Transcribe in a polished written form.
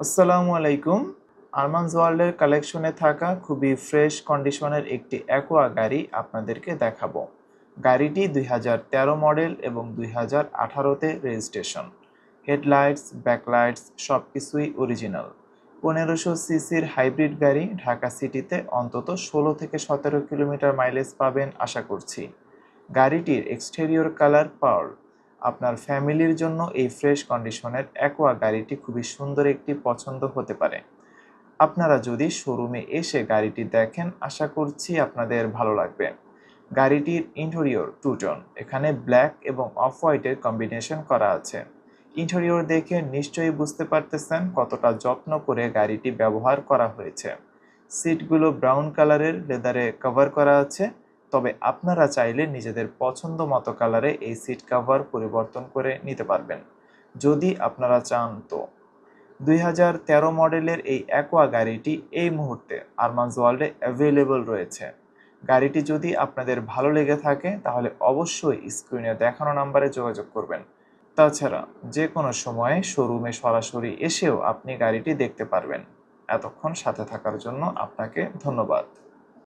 আসসালামু আলাইকুম। আরমানস ওয়ার্ল্ডের কালেকশনে থাকা খুবই ফ্রেশ কন্ডিশনের একটি অ্যাকোয়া গাড়ি আপনাদেরকে দেখাবো। গাড়িটি 2013 মডেল এবং 2018-তে রেজিস্ট্রেশন। হেডলাইটস, ব্যাকলাইটস সব কিছুই অরিজিনাল। 1500 সিসির হাইব্রিড গাড়ি, ঢাকা সিটিতে অন্তত 16 থেকে 17 কিলোমিটার মাইলেজ পাবেন আশা করছি। গাড়িটির এক্সটেরিয়র কালার পার্ল। আপনার ফ্যামিলির জন্য এই ফ্রেশ কন্ডিশনের অ্যাকোয়া গাড়িটি খুবই সুন্দর একটি পছন্দ হতে পারে। আপনারা যদি শোরুমে এসে গাড়িটি দেখেন, আশা করছি আপনাদের ভালো লাগবে। গাড়িটির ইন্টেরিয়র টু টোন, এখানে ব্ল্যাক এবং অফ হোয়াইটের কম্বিনেশন করা আছে। ইন্টেরিয়র দেখে নিশ্চয়ই বুঝতে পারতেছেন কতটা যত্ন করে গাড়িটি ব্যবহার করা হয়েছে। সিটগুলো ব্রাউন কালারের লেদারে কভার করা আছে, তবে আপনারা চাইলে নিজেদের পছন্দ মতো কালারে এই সিট কভার পরিবর্তন করে নিতে পারবেন যদি আপনারা চান তো। 2013 মডেলের এই অ্যাকোয়া গাড়িটি এই মুহূর্তে আরমানস ওয়ার্ল্ডে অ্যাভেলেবল রয়েছে। গাড়িটি যদি আপনাদের ভালো লেগে থাকে তাহলে অবশ্যই স্ক্রিনে দেখানো নাম্বারে যোগাযোগ করবেন। তাছাড়া যে কোনো সময়ে শোরুমে সরাসরি এসেও আপনি গাড়িটি দেখতে পারবেন। এতক্ষণ সাথে থাকার জন্য আপনাকে ধন্যবাদ।